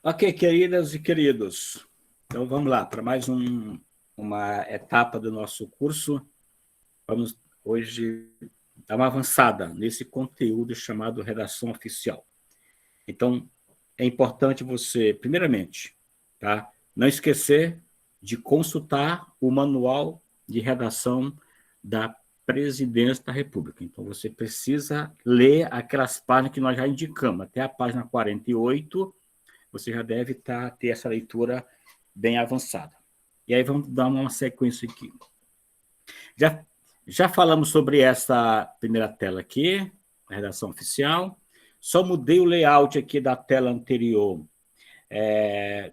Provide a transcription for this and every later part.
Ok, queridas e queridos. Então vamos lá para mais uma etapa do nosso curso. Vamos hoje dar uma avançada nesse conteúdo chamado redação oficial. Então é importante você, primeiramente, tá, não esquecer de consultar o manual de redação da Presidência da República. Então você precisa ler aquelas páginas que nós já indicamos, até a página 48. Você já deve ter essa leitura bem avançada. E aí vamos dar uma sequência aqui. Já, já falamos sobre essa primeira tela aqui, a redação oficial. Só mudei o layout aqui da tela anterior.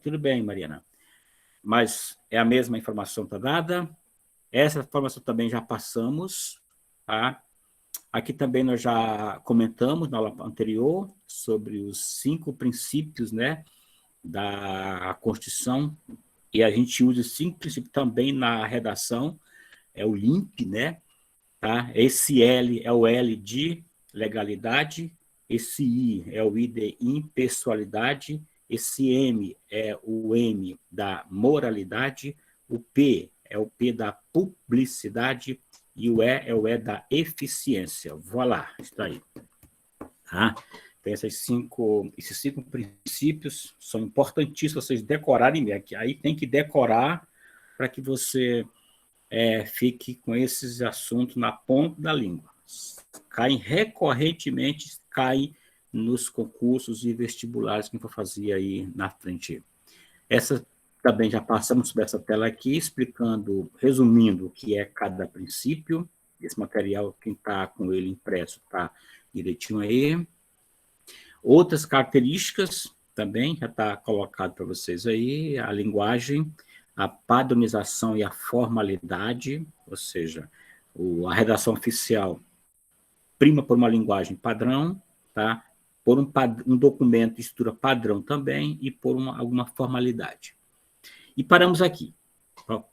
Tudo bem, Mariana, mas é a mesma informação que está dada. Essa informação também já passamos. Tá? Aqui também nós já comentamos na aula anterior sobre os 5 princípios, né, da Constituição, e a gente usa esse 5 princípios também na redação, é o LIMP, né? Tá? Esse L é o L de legalidade, esse I é o I de impessoalidade, esse M é o M da moralidade, o P é o P da publicidade e o E é o E da eficiência. Voilà, está aí. Tá? Então, esses cinco princípios são importantíssimos vocês decorarem. Aí tem que decorar para que você fique com esses assuntos na ponta da língua. Caem recorrentemente, caem nos concursos e vestibulares que eu vou fazer aí na frente. Essa também já passamos sobre essa tela aqui, explicando, resumindo o que é cada princípio. Esse material, quem está com ele impresso, está direitinho aí. Outras características também já está colocado para vocês aí, a linguagem, a padronização e a formalidade, ou seja, a redação oficial prima por uma linguagem padrão, tá? Por um documento de estrutura padrão também e por alguma formalidade. E paramos aqui.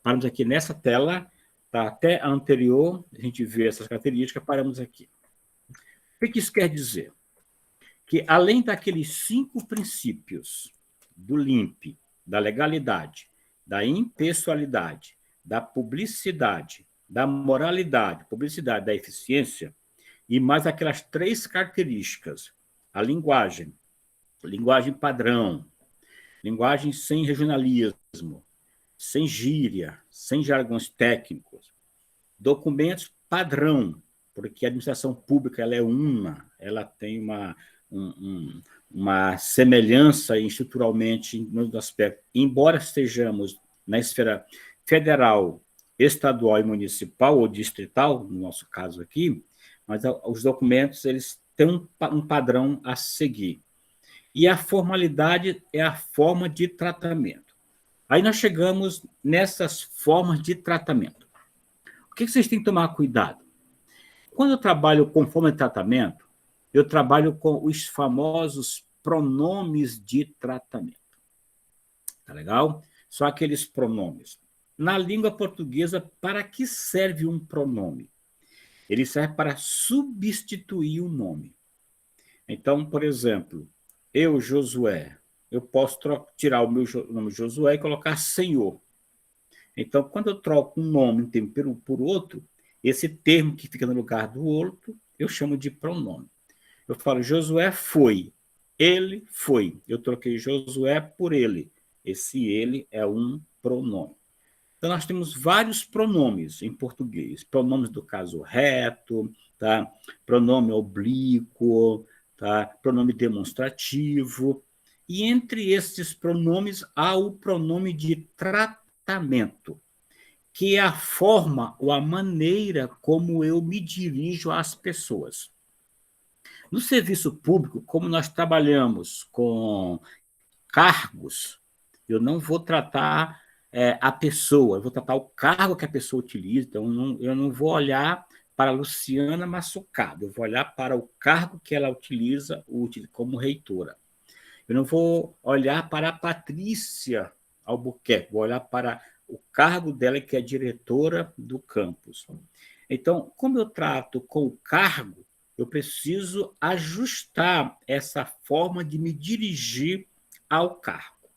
Paramos aqui nessa tela, tá? Até a anterior, a gente vê essas características, paramos aqui. O que isso quer dizer? Que, além daqueles 5 princípios do LIMP, da legalidade, da impessoalidade, da publicidade, da moralidade, publicidade, da eficiência, e mais aquelas 3 características, a linguagem padrão, linguagem sem regionalismo, sem gíria, sem jargões técnicos, documentos padrão, porque a administração pública ela é ela tem uma semelhança estruturalmente no aspecto, embora estejamos na esfera federal, estadual e municipal, ou distrital, no nosso caso aqui, mas os documentos eles têm um padrão a seguir. E a formalidade é a forma de tratamento. Aí nós chegamos nessas formas de tratamento. O que vocês têm que tomar cuidado? Quando eu trabalho com forma de tratamento, eu trabalho com os famosos pronomes de tratamento. Tá legal? São aqueles pronomes. Na língua portuguesa, para que serve um pronome? Ele serve para substituir o nome. Então, por exemplo, eu, Josué, eu posso tirar o meu nome Josué e colocar Senhor. Então, quando eu troco um nome um termo por outro, esse termo que fica no lugar do outro, eu chamo de pronome. Eu falo, Josué foi, ele foi. Eu troquei Josué por ele. Esse ele é um pronome. Então, nós temos vários pronomes em português. Pronomes do caso reto, tá? Pronome oblíquo, tá? Pronome demonstrativo. E entre esses pronomes há o pronome de tratamento, que é a forma ou a maneira como eu me dirijo às pessoas. No serviço público, como nós trabalhamos com cargos, eu não vou tratar a pessoa, eu vou tratar o cargo que a pessoa utiliza, então eu não vou olhar para a Luciana Massucado, eu vou olhar para o cargo que ela utiliza como reitora. Eu não vou olhar para a Patrícia Albuquerque, vou olhar para o cargo dela, que é diretora do campus. Então, como eu trato com o cargo, eu preciso ajustar essa forma de me dirigir ao cargo.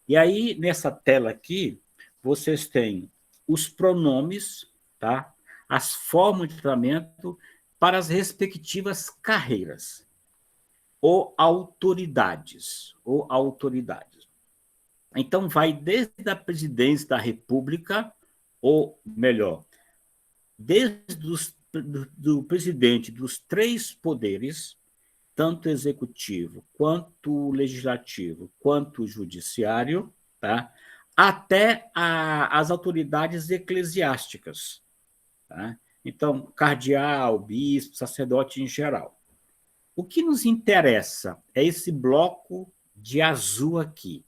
E aí, nessa tela aqui, vocês têm os pronomes, tá? As formas de tratamento para as respectivas carreiras, ou autoridades, Então, vai desde a presidência da República, ou melhor, desde do presidente dos três poderes, tanto executivo, quanto legislativo, quanto judiciário, tá? Até as autoridades eclesiásticas. Tá? Então, cardeal, bispo, sacerdote em geral. O que nos interessa é esse bloco de azul aqui,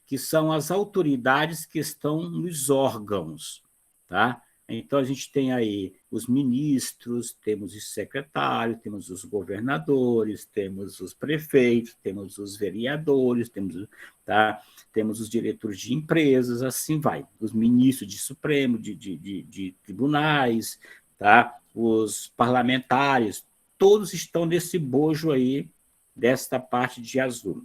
que são as autoridades que estão nos órgãos. Tá? Então, a gente tem aí os ministros, temos os secretários, temos os governadores, temos os prefeitos, temos os vereadores, temos os diretores de empresas, assim vai. Os ministros de Supremo, de tribunais, tá? Os parlamentares, todos estão nesse bojo aí, desta parte de azul.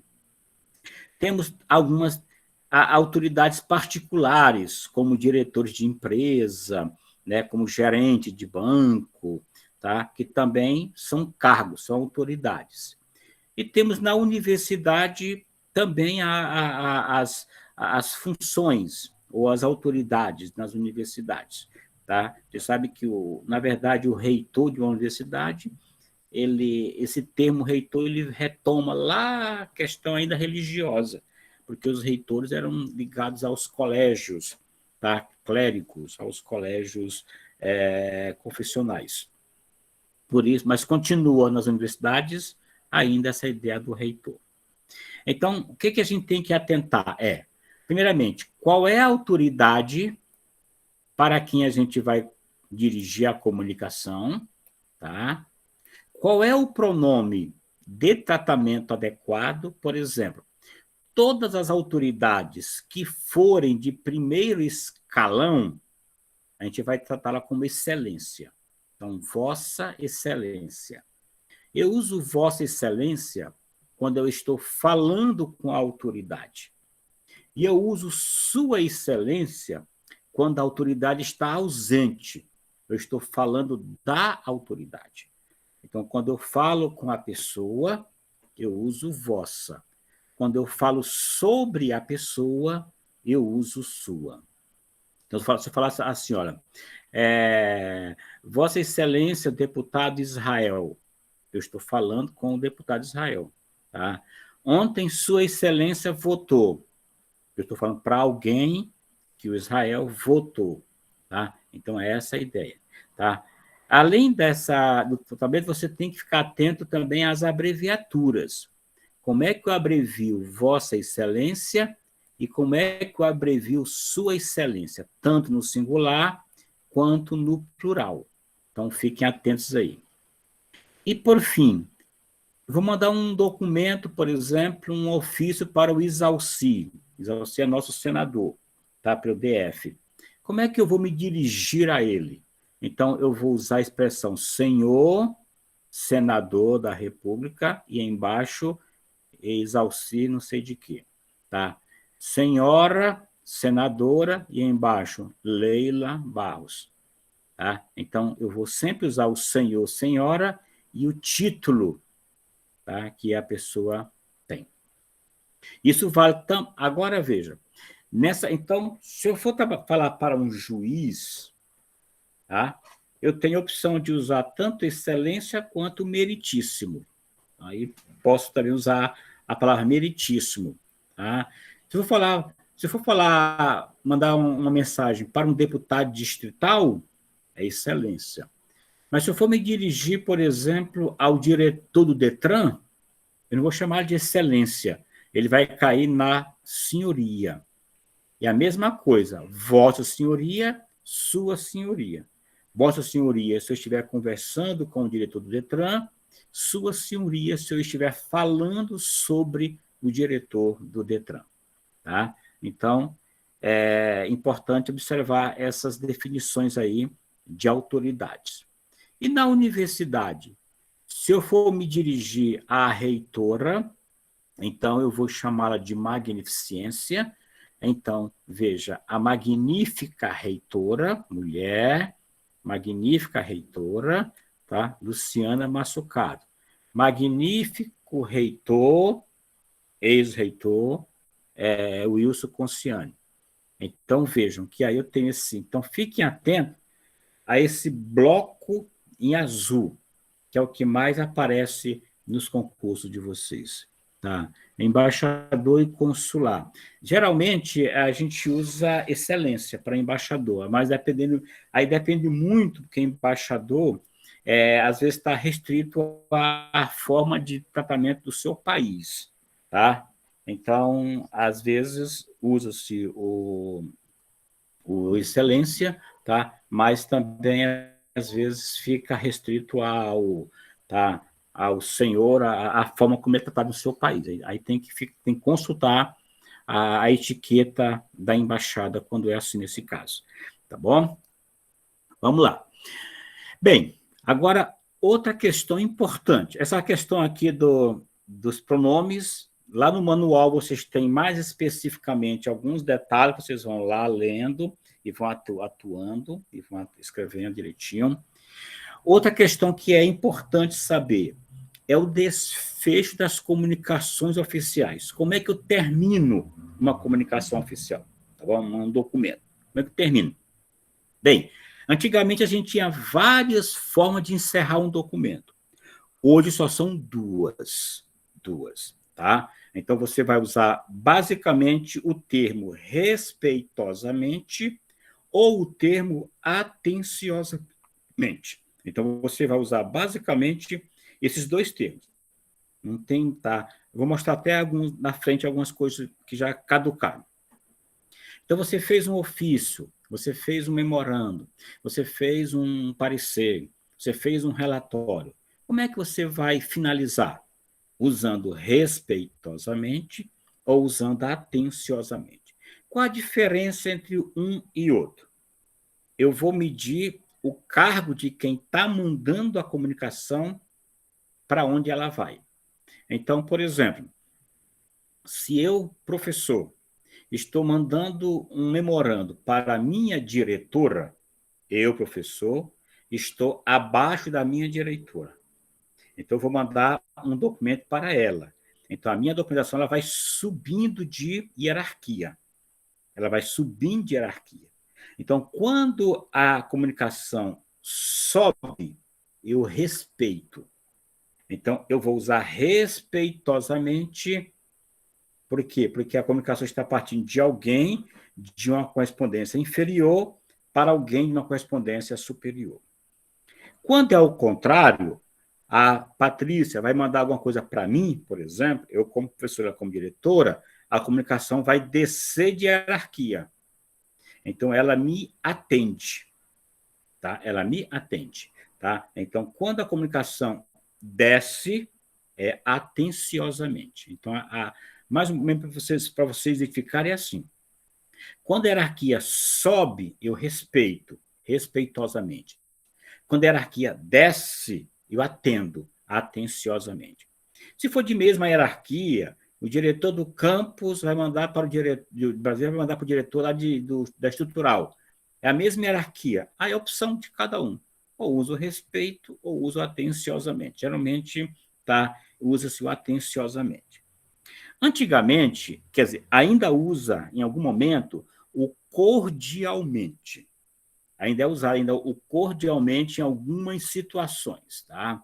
Temos algumas autoridades particulares, como diretores de empresa, né, como gerente de banco, tá, que também são cargos, são autoridades. E temos na universidade também as funções ou as autoridades nas universidades. Tá? Você sabe que, na verdade, o reitor de uma universidade, esse termo reitor, ele retoma lá a questão ainda religiosa, porque os reitores eram ligados aos colégios, tá? Clérigos, aos colégios confessionais. Por isso, mas continua nas universidades ainda essa ideia do reitor. Então, o que a gente tem que atentar primeiramente, qual é a autoridade para quem a gente vai dirigir a comunicação, tá? Qual é o pronome de tratamento adequado? Por exemplo, todas as autoridades que forem de primeiro escalão, a gente vai tratá-la como excelência. Então, Vossa Excelência. Eu uso Vossa Excelência quando eu estou falando com a autoridade. E eu uso Sua Excelência quando a autoridade está ausente. Eu estou falando da autoridade. Então, quando eu falo com a pessoa, eu uso vossa. Quando eu falo sobre a pessoa, eu uso sua. Então, se eu falar assim, olha, Vossa Excelência, deputado Israel, eu estou falando com o deputado Israel. Tá? Ontem, Sua Excelência votou. Eu estou falando para alguém que o Israel votou. Tá? Então, é essa a ideia. Tá? Além do tratamento, você tem que ficar atento também às abreviaturas. Como é que eu abrevio Vossa Excelência e como é que eu abrevio Sua Excelência, tanto no singular quanto no plural. Então, fiquem atentos aí. E, por fim, vou mandar um documento, por exemplo, um ofício para o Isalci. Isalci é nosso senador, tá? Para o DF. Como é que eu vou me dirigir a ele? Então, eu vou usar a expressão senhor, senador da República, e embaixo, Isalci, não sei de quê. Tá? Senhora, senadora, e embaixo, Leila Barros. Tá? Então, eu vou sempre usar o senhor, senhora, e o título, tá? Que a pessoa tem. Isso vale... Agora, veja, então, se eu for falar para um juiz, tá? Eu tenho a opção de usar tanto excelência quanto meritíssimo. Aí posso também usar a palavra meritíssimo. Tá? Se eu for falar, mandar uma mensagem para um deputado distrital, é excelência. Mas se eu for me dirigir, por exemplo, ao diretor do Detran, eu não vou chamar de excelência, ele vai cair na senhoria. E a mesma coisa, Vossa Senhoria, Sua Senhoria. Vossa Senhoria, se eu estiver conversando com o diretor do Detran, Sua Senhoria, se eu estiver falando sobre o diretor do Detran. Tá? Então, é importante observar essas definições aí de autoridades. E na universidade, se eu for me dirigir à reitora, Então, eu vou chamá-la de magnificência. Então, veja, a magnífica reitora, mulher, magnífica reitora, tá? Luciana Massucato. Magnífico reitor, ex-reitor, Wilson Conciani. Então, vejam que aí eu tenho esse. Então, fiquem atentos a esse bloco em azul, que é o que mais aparece nos concursos de vocês. Tá? Embaixador e consular. Geralmente, a gente usa excelência para embaixador, mas aí depende muito, porque embaixador, às vezes, está restrito à forma de tratamento do seu país. Tá? Então, às vezes, usa-se o excelência, tá? Mas também, às vezes, fica restrito ao senhor, a forma como é tratado no seu país. Aí tem que consultar a etiqueta da embaixada quando é assim nesse caso. Tá bom? Vamos lá. Bem, agora, outra questão importante. Essa questão aqui dos pronomes, lá no manual vocês têm mais especificamente alguns detalhes, vocês vão lá lendo e vão atuando, e vão escrevendo direitinho. Outra questão que é importante saber é o desfecho das comunicações oficiais. Como é que eu termino uma comunicação oficial? Tá bom? Um documento. Como é que eu termino? Bem, antigamente a gente tinha várias formas de encerrar um documento. Hoje só são duas, tá? Então você vai usar basicamente o termo respeitosamente ou o termo atenciosamente. Então você vai usar basicamente esses dois termos. Não tem, tá? Eu vou mostrar até na frente algumas coisas que já caducaram. Então você fez um ofício, você fez um memorando, você fez um parecer, você fez um relatório. Como é que você vai finalizar? Usando respeitosamente ou usando atenciosamente? Qual a diferença entre um e outro? Eu vou medir o cargo de quem está mandando a comunicação para onde ela vai. Então, por exemplo, se eu, professor, estou mandando um memorando para a minha diretora, eu, professor, estou abaixo da minha diretora. Então, eu vou mandar um documento para ela. Então, a minha documentação ela vai subindo de hierarquia. Ela vai subindo de hierarquia. Então, quando a comunicação sobe, eu respeito. Então, eu vou usar respeitosamente. Por quê? Porque a comunicação está partindo de alguém de uma correspondência inferior para alguém de uma correspondência superior. Quando é o contrário, a Patrícia vai mandar alguma coisa para mim, por exemplo, eu como professora, como diretora, a comunicação vai descer de hierarquia. Então, ela me atende. Tá? Ela me atende. Tá? Então, quando a comunicação desce, é atenciosamente. Então, mais ou menos para vocês identificarem, é assim. Quando a hierarquia sobe, eu respeito, respeitosamente. Quando a hierarquia desce, eu atendo, atenciosamente. Se for de mesma hierarquia, o diretor do campus vai mandar para o diretor do Brasil, vai mandar para o diretor lá da estrutural. É a mesma hierarquia. Aí é a opção de cada um. Ou usa o respeito, ou usa o atenciosamente. Geralmente, usa-se o atenciosamente. Antigamente, quer dizer, ainda usa, em algum momento, o cordialmente. Ainda é usado o cordialmente em algumas situações. Tá?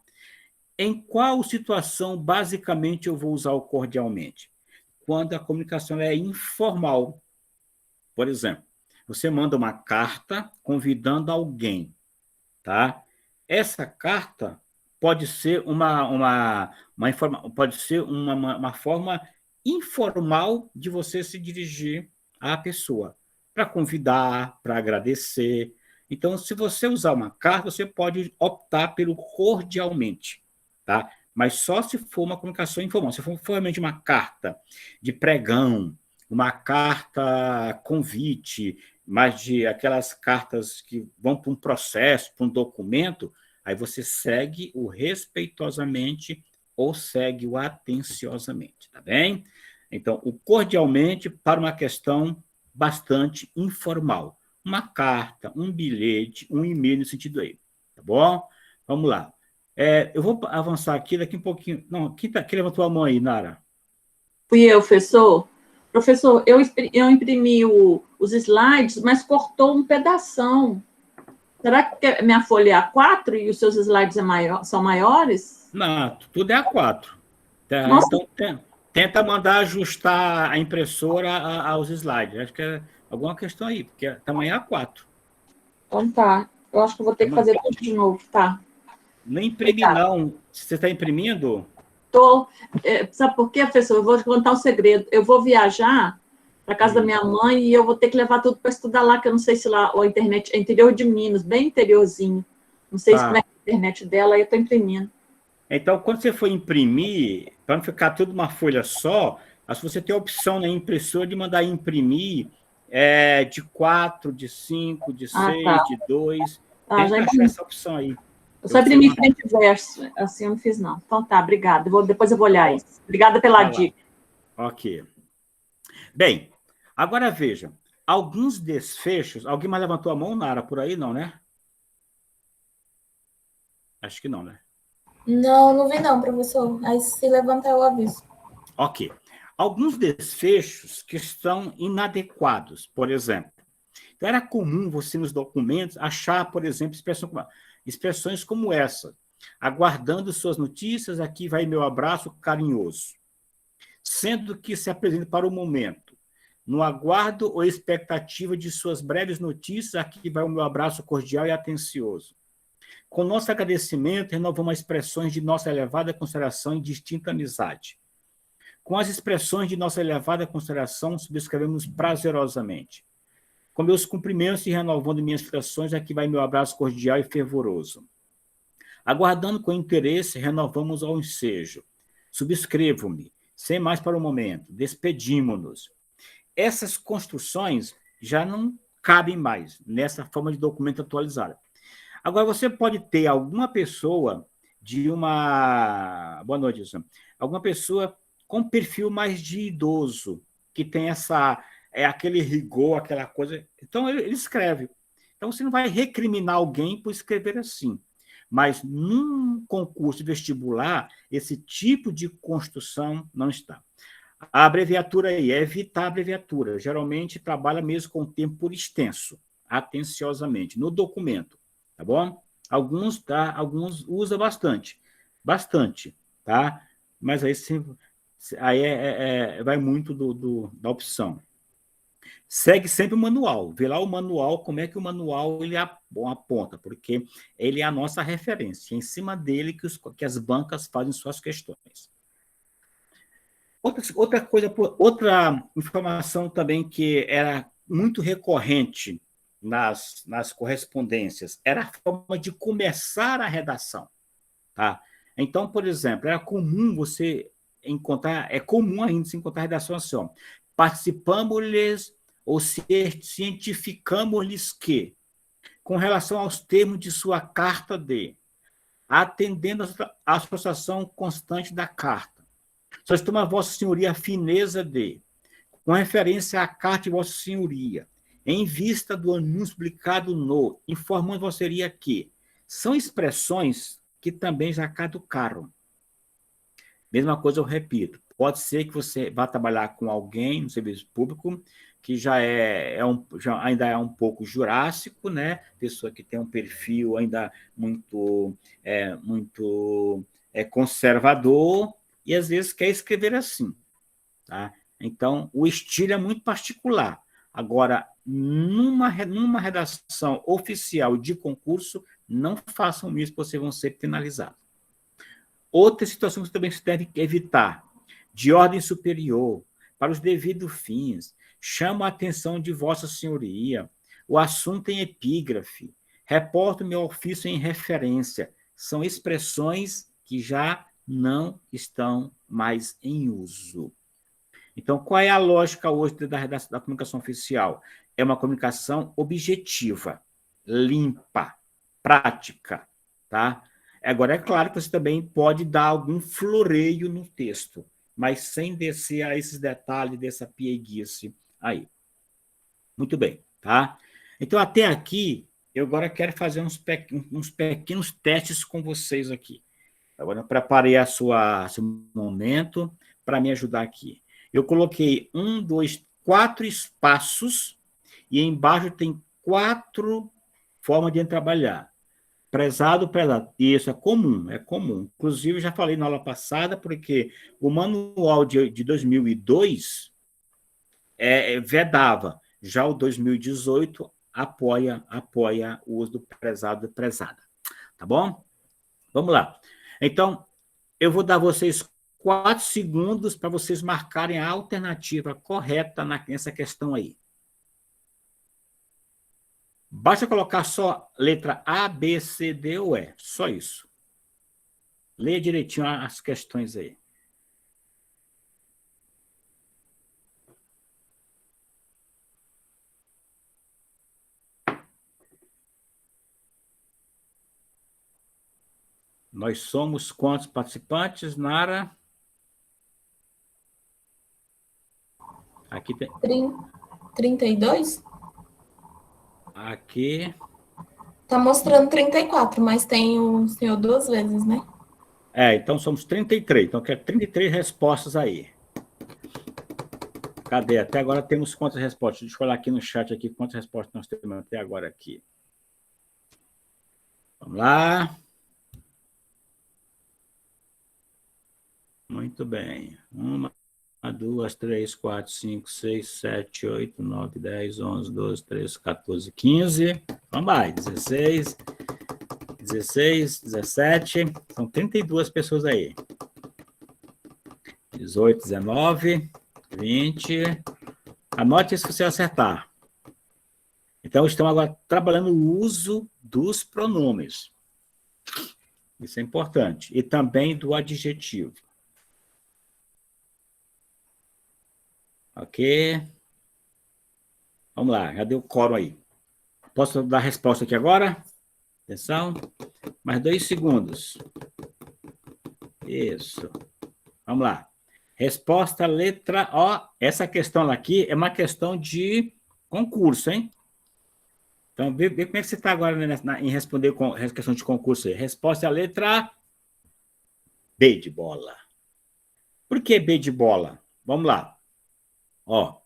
Em qual situação, basicamente, eu vou usar o cordialmente? Quando a comunicação é informal. Por exemplo, você manda uma carta convidando alguém. Tá? Essa carta pode ser pode ser uma forma informal de você se dirigir à pessoa, para convidar, para agradecer. Então, se você usar uma carta, você pode optar pelo cordialmente, tá? Mas só se for uma comunicação informal. Se for realmente uma carta de pregão, uma carta convite, mas de aquelas cartas que vão para um processo, para um documento, aí você segue o respeitosamente ou segue-o atenciosamente, tá bem? Então, o cordialmente para uma questão bastante informal. Uma carta, um bilhete, um e-mail no sentido aí, tá bom? Vamos lá. Eu vou avançar aqui daqui um pouquinho. Não, quem levantou a mão aí, Nara? Fui eu, professor. Professor, eu imprimi os slides, mas cortou um pedação. Será que minha folha é A4 e os seus slides são maiores? Não, tudo é A4. Tá? Nossa, Então, tenta mandar ajustar a impressora aos slides. Acho que é alguma questão aí, porque tamanho é A4. então tá. Eu acho que eu vou ter que fazer tudo de novo, tá? Não imprime, Obrigada. não. Você está imprimindo? Sabe por quê, professor? Eu vou te contar um segredo. Eu vou viajar para casa da minha mãe e eu vou ter que levar tudo para estudar lá, que eu não sei se lá a internet é interior de Minas, bem interiorzinho. Não sei como é Tá. que é a internet dela, aí eu estou imprimindo. Então, quando você for imprimir, para não ficar tudo uma folha só, se você tem a opção na impressora de mandar imprimir de 4, de 5, de Ah, tá. 6, de 2. Tá, já Tenta achar imprimi. essa opção aí, Eu para só você imprimi mandar. frente e verso, assim eu não fiz, não. Então tá, obrigada. Depois eu vou olhar Bom, isso. Obrigada pela vai lá. dica. Ok. Bem, agora veja. Alguns desfechos. Alguém mais levantou a mão, Nara, por aí? Não, né? Acho que não, né? Não, não vi não, professor. Aí se levantar eu aviso. Ok. Alguns desfechos que estão inadequados, por exemplo. Então, era comum você, nos documentos, achar, por exemplo, expressões como essa. Aguardando suas notícias, aqui vai meu abraço carinhoso. Sendo que se apresenta para o momento. No aguardo ou expectativa de suas breves notícias, aqui vai o meu abraço cordial e atencioso. Com nosso agradecimento, renovamos as expressões de nossa elevada consideração e distinta amizade. Com as expressões de nossa elevada consideração, subscrevemos prazerosamente. Com meus cumprimentos e renovando minhas expressões, aqui vai meu abraço cordial e fervoroso. Aguardando com interesse, renovamos ao ensejo. Subscrevo-me, sem mais para o momento, despedimos-nos. Essas construções já não cabem mais nessa forma de documento atualizado. Agora, você pode ter alguma pessoa de uma... Boa noite, Wilson. Alguma pessoa com perfil mais de idoso, que tem aquele rigor, aquela coisa. Então, ele escreve. Então, você não vai recriminar alguém por escrever assim. Mas, num concurso vestibular, esse tipo de construção não está. A abreviatura aí é evitar a abreviatura. Geralmente, trabalha mesmo com o tempo por extenso, atenciosamente, no documento. Tá bom? Alguns usa bastante, tá? Mas aí vai muito da opção. Segue sempre o manual, vê lá o manual, como é que o manual ele aponta, porque ele é a nossa referência, é em cima dele que as bancas fazem suas questões. Outra informação também que era muito recorrente nas correspondências era a forma de começar a redação. Tá? Então, por exemplo, era comum você encontrar, é comum ainda se encontrar redação assim, ó, participamos-lhes ou cientificamos-lhes que, com relação aos termos de sua carta atendendo à associação constante da carta, solicitamos a Vossa Senhoria a fineza com referência à carta de Vossa Senhoria, em vista do anúncio publicado informando Vossa Senhoria que são expressões que também já caducaram. Mesma coisa eu repito, pode ser que você vá trabalhar com alguém no serviço público que ainda é um pouco jurássico, né? Pessoa que tem um perfil ainda muito conservador e às vezes quer escrever assim. Tá? Então, o estilo é muito particular. Agora, numa redação oficial de concurso, não façam isso, porque vocês vão ser penalizados. Outra situação que também se deve evitar, de ordem superior, para os devidos fins, chamo a atenção de Vossa Senhoria, o assunto em epígrafe, reporto meu ofício em referência, são expressões que já não estão mais em uso. Então, qual é a lógica hoje da comunicação oficial? É uma comunicação objetiva, limpa, prática, tá? Agora, é claro que você também pode dar algum floreio no texto, mas sem descer a esses detalhes dessa pieguice aí. Muito bem, tá? Então, até aqui, eu agora quero fazer uns pequenos testes com vocês aqui. Agora, eu preparei seu momento para me ajudar aqui. Eu coloquei 1, 2, 4 espaços e embaixo tem 4 formas de trabalhar. Prezado, prezado. Isso é comum, é comum. Inclusive, eu já falei na aula passada, porque o manual de 2002 vedava. Já o 2018 apoia o uso do prezado e prezada. Tá bom? Vamos lá. Então, eu vou dar a vocês 4 segundos para vocês marcarem a alternativa correta nessa questão aí. Basta colocar só letra A, B, C, D ou E. Só isso. Leia direitinho as questões aí. Nós somos quantos participantes, Nara? Aqui tem... 32? Aqui... Tá mostrando 34, mas tem o senhor 2 vezes, né? Então somos 33. Então, quer 33 respostas aí. Cadê? Até agora temos quantas respostas? Deixa eu olhar aqui no chat aqui quantas respostas nós temos até agora aqui. Vamos lá. Muito bem. 1, 2, 3, 4, 5, 6, 7, 8, 9, 10, 11, 12, 13, 14, 15. Vamos lá. 16, 17. São 32 pessoas aí. 18, 19, 20. Anote se você acertar. Então, estamos agora trabalhando o uso dos pronomes. Isso é importante. E também do adjetivo. Ok? Vamos lá, já deu coro aí. Posso dar a resposta aqui agora? Atenção. Mais 2 segundos. Isso. Vamos lá. Resposta letra O. Essa questão aqui é uma questão de concurso, hein? Então, vê como é que você está agora em responder com a questão de concurso aí. Resposta é a letra B de bola. Por que B de bola? Vamos lá. Ó.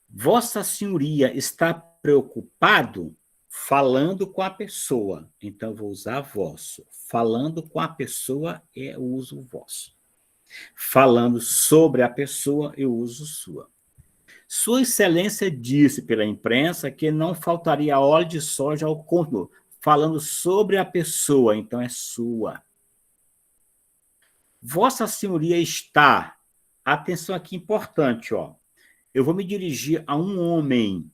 Vossa Senhoria está preocupado? Falando com a pessoa. Então, vou usar vosso. Falando com a pessoa, eu uso vosso. Falando sobre a pessoa, eu uso sua. Sua Excelência disse pela imprensa que não faltaria óleo de soja ao corpo. Falando sobre a pessoa, então é sua. Vossa Senhoria está... Atenção aqui, importante, ó. Eu vou me dirigir a um homem,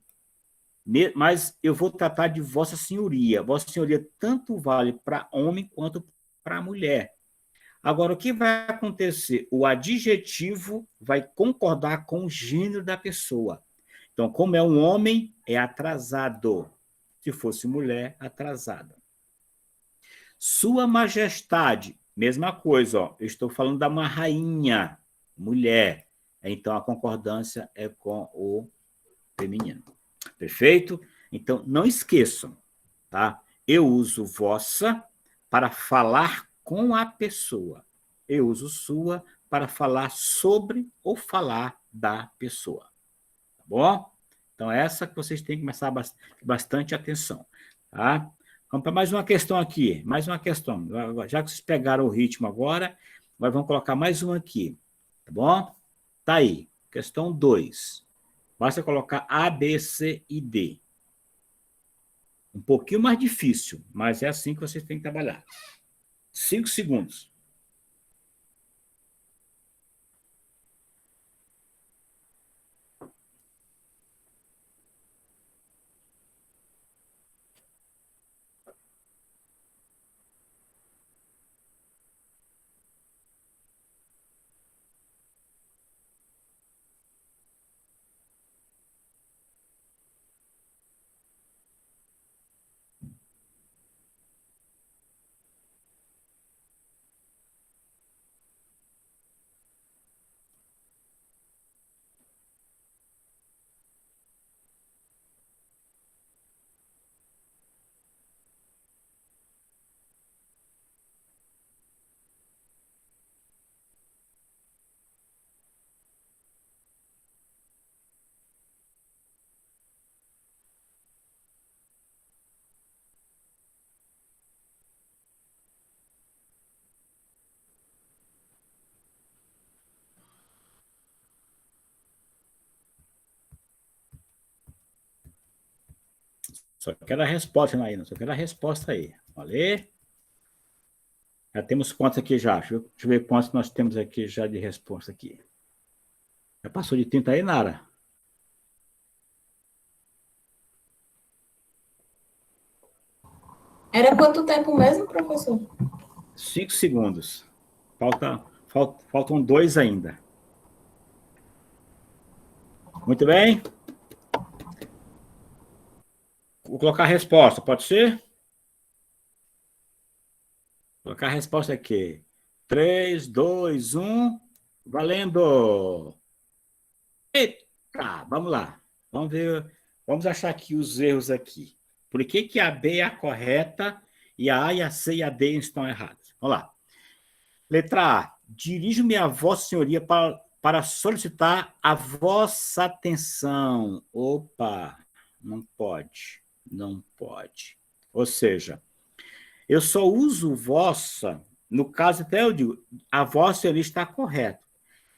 mas eu vou tratar de Vossa Senhoria. Vossa Senhoria tanto vale para homem quanto para mulher. Agora, o que vai acontecer? O adjetivo vai concordar com o gênero da pessoa. Então, como é um homem, é atrasado. Se fosse mulher, atrasada. Sua Majestade, mesma coisa. Ó. Eu estou falando da uma rainha, mulher. Então, a concordância é com o feminino. Perfeito? Então, não esqueçam, tá? Eu uso vossa para falar com a pessoa. Eu uso sua para falar sobre ou falar da pessoa. Tá bom? Então, essa que vocês têm que começar bastante atenção. Tá? Vamos para mais uma questão aqui. Mais uma questão. Já que vocês pegaram o ritmo agora, vamos colocar mais uma aqui. Tá bom? Tá aí. Questão 2. Basta colocar A, B, C e D. Um pouquinho mais difícil, mas é assim que vocês têm que trabalhar. 5 segundos. Só quero a resposta aí, não. Só quero a resposta aí. Valeu? Já temos quantos aqui já? Deixa eu ver quantos nós temos aqui já de resposta aqui. Já passou de 30 aí, Nara? Era quanto tempo mesmo, professor? 5 segundos. Faltam 2 ainda. Muito bem. Vou colocar a resposta, pode ser? Vou colocar a resposta aqui. 3, 2, 1. Valendo! Eita, vamos lá. Vamos ver. Vamos achar aqui os erros aqui. Por que a B é a correta e a A, e a C e a D estão erradas? Vamos lá. Letra A. Dirijo-me a Vossa Senhoria para solicitar a vossa atenção. Opa, não pode. Não pode. Ou seja, eu só uso vossa, no caso até eu digo, a Vossa Senhoria está correta.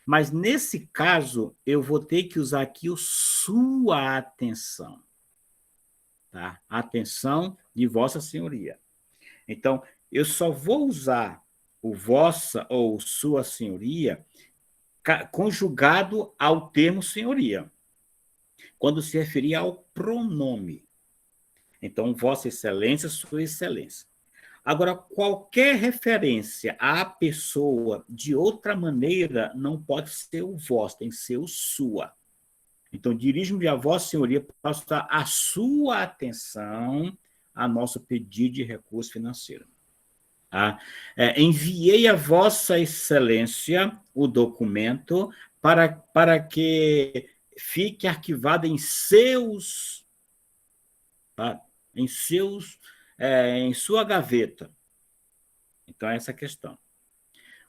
Mas nesse caso, eu vou ter que usar aqui o sua atenção. Tá? Atenção de Vossa Senhoria. Então, eu só vou usar o vossa ou sua senhoria conjugado ao termo senhoria, quando se referir ao pronome. Então, Vossa Excelência, Sua Excelência. Agora, qualquer referência à pessoa de outra maneira não pode ser o vosso, tem que ser o sua. Então, dirijo-me a Vossa Senhoria para prestar a sua atenção a nosso pedido de recurso financeiro. Tá? Enviei a Vossa Excelência o documento para que fique arquivado em seus, tá? Em sua gaveta. Então, essa é a questão.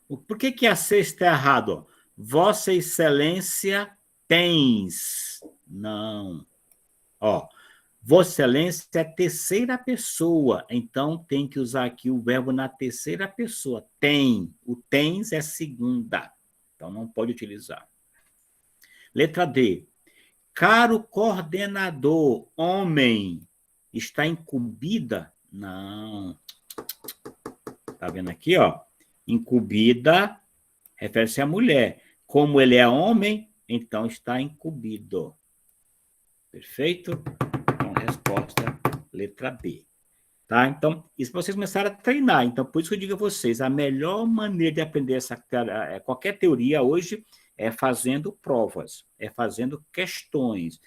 Por que a C está errado? Vossa Excelência tens. Não. Ó, Vossa Excelência é terceira pessoa, então tem que usar aqui o verbo na terceira pessoa. Tem. O tens é segunda. Então, não pode utilizar. Letra D. Caro coordenador, homem, está incumbida? Não. Tá vendo aqui, ó? Incumbida refere-se à mulher. Como ele é homem, então está incumbido. Perfeito? Então, resposta, letra B. Tá? Então, isso para vocês começarem a treinar. Então, por isso que eu digo a vocês, a melhor maneira de aprender qualquer teoria hoje é fazendo provas, é fazendo questões,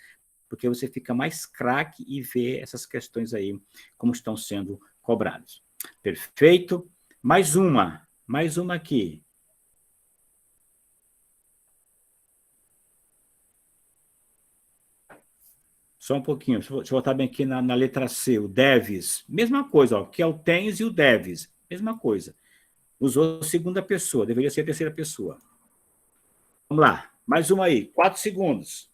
porque você fica mais craque e vê essas questões aí como estão sendo cobradas. Perfeito? Mais uma aqui. Só um pouquinho, deixa eu voltar bem aqui na letra C, o deves. Mesma coisa, ó, que é o tens e o deves. Mesma coisa. Usou segunda pessoa, deveria ser a terceira pessoa. Vamos lá, mais uma aí, 4 segundos.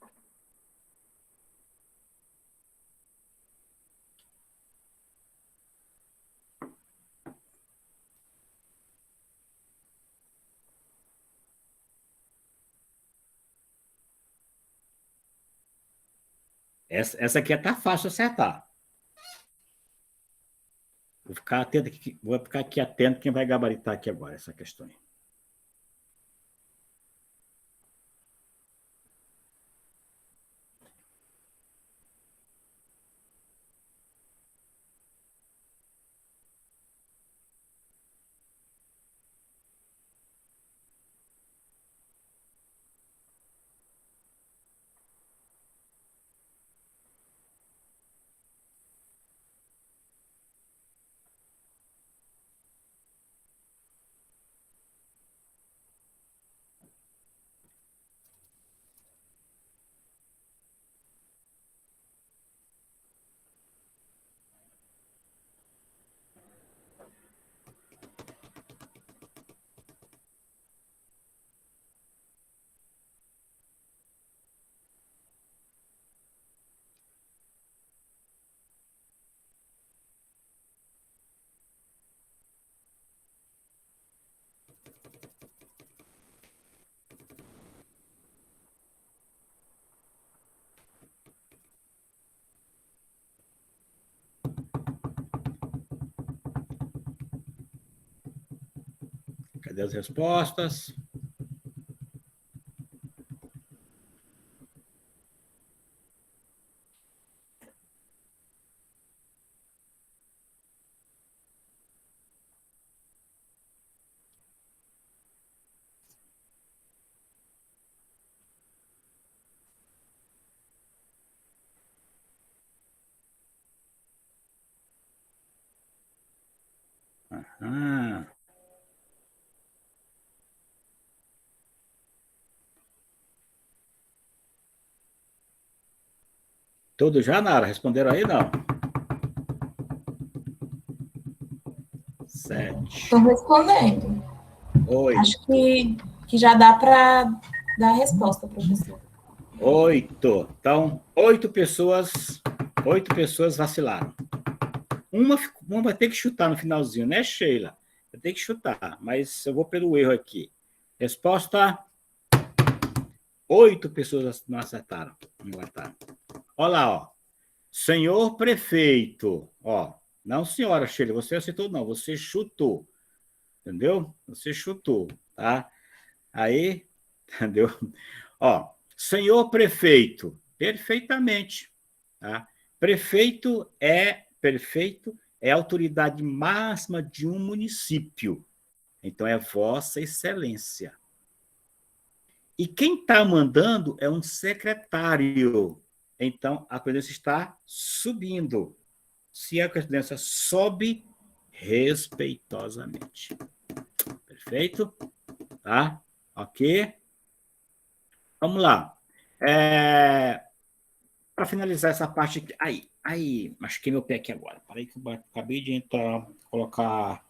Essa aqui tá fácil acertar. Vou ficar aqui atento quem vai gabaritar aqui agora essa questão. Cadê as respostas? Ah. Todos já, Nara? Responderam aí, não? 7. Estou respondendo. 8. Acho que já dá para dar a resposta, professor. 8. Então, 8 pessoas vacilaram. Uma vai ter que chutar no finalzinho, né, Sheila? Vai ter que chutar, mas eu vou pelo erro aqui. Resposta: 8 pessoas não acertaram. Olha lá, ó. Senhor prefeito. Ó, não, senhora Sheila, você acertou não, você chutou. Entendeu? Você chutou, tá? Aí, entendeu? Ó, senhor prefeito, perfeitamente, tá? Prefeito é a autoridade máxima de um município. Então, é Vossa Excelência. E quem está mandando é um secretário. Então, a presidência está subindo. Se a presidência sobe, respeitosamente. Perfeito? Tá? Ok? Vamos lá. Para finalizar essa parte aqui. Aí, machuquei meu pé aqui agora. Peraí que eu acabei de entrar, colocar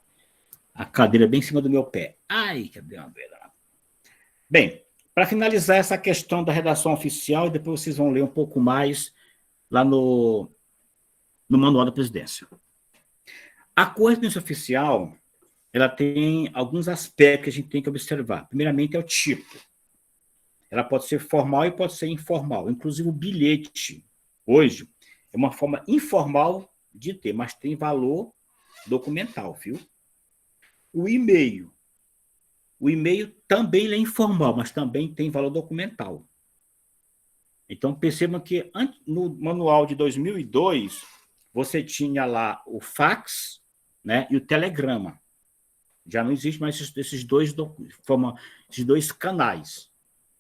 a cadeira bem em cima do meu pé. Ai, cadê uma beira? Bem, para finalizar essa questão da redação oficial, depois vocês vão ler um pouco mais lá no Manual da Presidência. A correspondência oficial, ela tem alguns aspectos que a gente tem que observar. Primeiramente, é o tipo. Ela pode ser formal e pode ser informal. Inclusive, o bilhete, hoje, é uma forma informal de ter, mas tem valor documental, viu? O e-mail. O e-mail também é informal, mas também tem valor documental. Então, percebam que no manual de 2002, você tinha lá o fax, né, e o telegrama. Já não existe mais esses dois canais.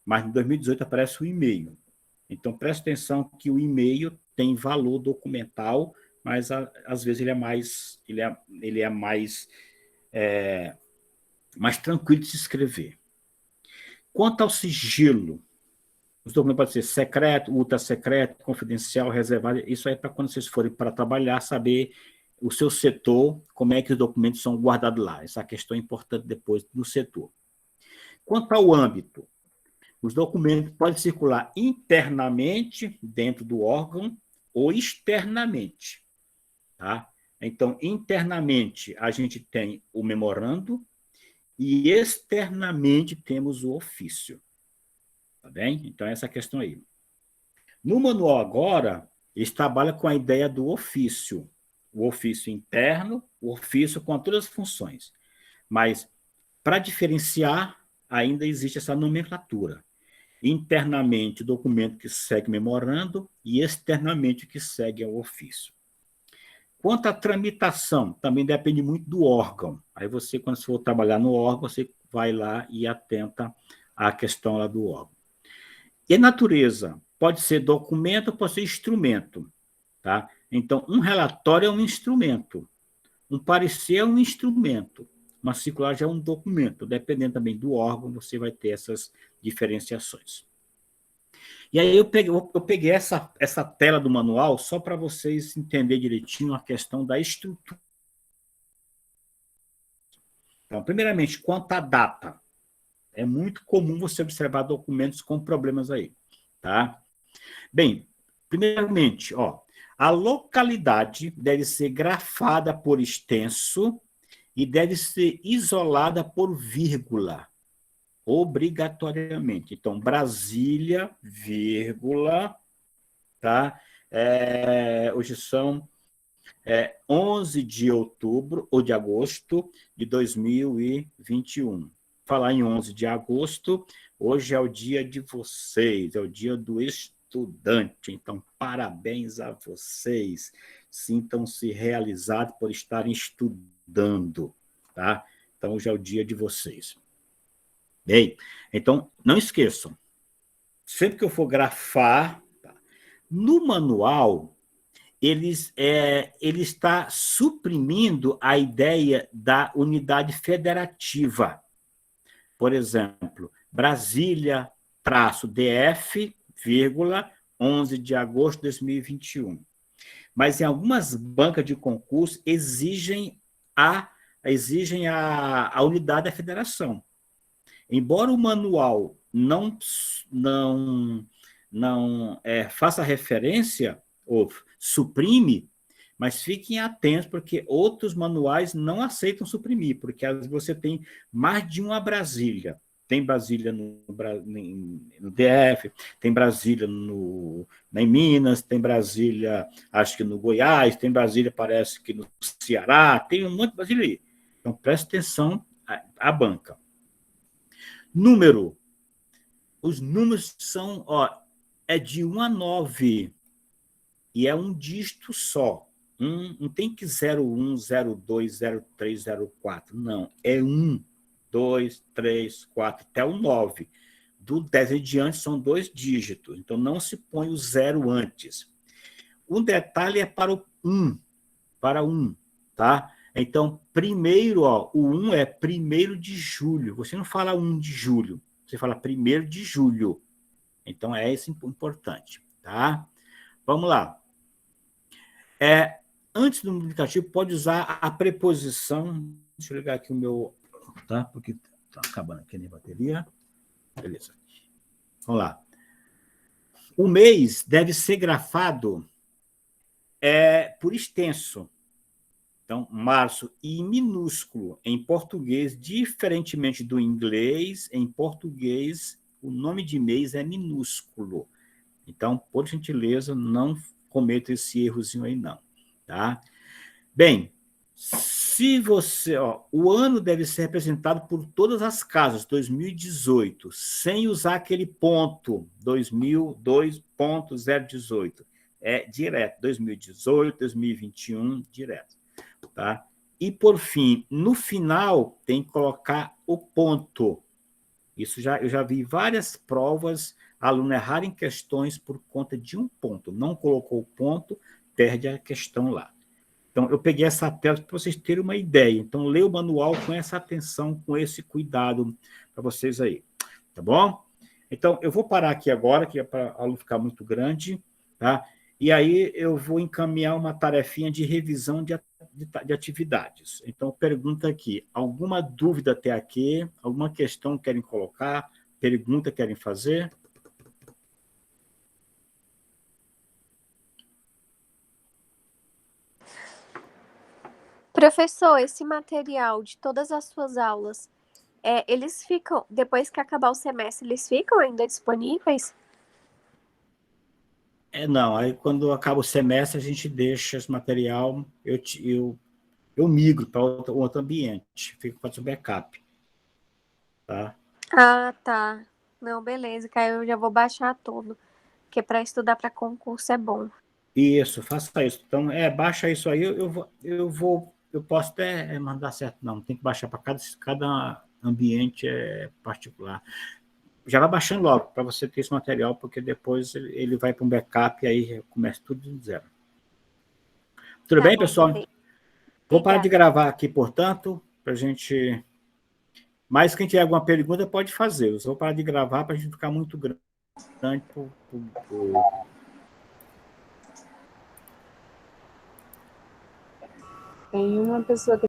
Mas em 2018 aparece o e-mail. Então, preste atenção que o e-mail tem valor documental, mas às vezes ele é mais tranquilo de se escrever. Quanto ao sigilo, os documentos podem ser secreto, ultra secreto, confidencial, reservado. Isso aí é para quando vocês forem para trabalhar, saber o seu setor, como é que os documentos são guardados lá. Essa questão é importante depois do setor. Quanto ao âmbito, os documentos podem circular internamente dentro do órgão ou externamente. Tá? Então, internamente, a gente tem o memorando e externamente temos o ofício. Tá bem? Então, essa questão aí. No manual agora, eles trabalham com a ideia do ofício. O ofício interno, o ofício com todas as funções. Mas, para diferenciar, ainda existe essa nomenclatura. Internamente, o documento que segue memorando e externamente o que segue o ofício. Quanto à tramitação, também depende muito do órgão. Aí você, quando for trabalhar no órgão, você vai lá e atenta à questão lá do órgão. E a natureza? Pode ser documento, pode ser instrumento. Tá? Então, um relatório é um instrumento. Um parecer é um instrumento. Uma circular já é um documento. Dependendo também do órgão, você vai ter essas diferenciações. E aí eu peguei essa tela do manual só para vocês entenderem direitinho a questão da estrutura. Então, primeiramente, quanto à data. É muito comum você observar documentos com problemas aí. Tá? Bem, primeiramente, a localidade deve ser grafada por extenso e deve ser isolada por vírgula, obrigatoriamente. Então, Brasília, vírgula, tá? Hoje são 11 de outubro ou de agosto de 2021. Falar em 11 de agosto, hoje é o dia de vocês, é o dia do estudante. Então, parabéns a vocês. Sintam-se realizados por estarem estudando, tá? Então, hoje é o dia de vocês. Bem, então, não esqueçam, sempre que eu for grafar, tá? No manual, ele está suprimindo a ideia da unidade federativa. Por exemplo, Brasília, DF, 11 de agosto de 2021. Mas em algumas bancas de concurso exigem a unidade da federação. Embora o manual não faça referência ou suprime, mas fiquem atentos, porque outros manuais não aceitam suprimir, porque você tem mais de uma Brasília. Tem Brasília no DF, tem Brasília em Minas, tem Brasília, acho que no Goiás, tem Brasília, parece que no Ceará, tem um monte de Brasília aí. Então, preste atenção à banca. Os números são, de 1 a 9, e é um dígito só. Não tem que 01, 02, 03, 04. Não, é 1, 2, 3, 4, até o 9. Do 10 em diante são 2 dígitos, então não se põe o 0 antes. Um detalhe é para o 1, tá? Então, primeiro, o 1 é 1º de julho. Você não fala 1 de julho, você fala 1º de julho. Então, é isso importante, tá? Vamos lá. Antes do indicativo, pode usar a preposição. Deixa eu ligar aqui o meu, tá? Porque está acabando aqui a minha bateria. Beleza. Vamos lá. O mês deve ser grafado por extenso. Então, março, em minúsculo, em português, diferentemente do inglês, em português, o nome de mês é minúsculo. Então, por gentileza, não cometa esse errozinho aí, não. Tá? Bem, se você... o ano deve ser representado por todas as casas, 2018, sem usar aquele ponto, 2002.018. É direto, 2018, 2021, direto. Tá? E, por fim, no final, tem que colocar o ponto. Isso eu já vi várias provas, aluno errar em questões por conta de um ponto. Não colocou o ponto, perde a questão lá. Então, eu peguei essa tela para vocês terem uma ideia. Então, leia o manual com essa atenção, com esse cuidado para vocês aí. Tá bom? Então, eu vou parar aqui agora, que é para o aluno ficar muito grande, tá? E aí eu vou encaminhar uma tarefinha de revisão de atividades. Então, pergunta aqui, alguma dúvida até aqui? Alguma questão querem colocar? Pergunta querem fazer? Professor, esse material de todas as suas aulas, eles ficam, depois que acabar o semestre, eles ficam ainda disponíveis? Não, aí quando acaba o semestre, a gente deixa esse material, eu migro para outro ambiente, fico fazendo backup. Tá? Ah, tá. Não, beleza, que aí eu já vou baixar tudo, porque para estudar para concurso é bom. Isso, faça isso. Então, baixa isso aí, eu posso até mandar certo, não, tem que baixar para cada ambiente particular. Já vai baixando logo, para você ter esse material, porque depois ele vai para um backup e aí começa tudo do zero. Tudo bem, pessoal? Beleza. Vou parar de gravar aqui, portanto, para a gente... Mas quem tiver alguma pergunta pode fazer. Eu vou parar de gravar para a gente ficar muito grande. Tem uma pessoa que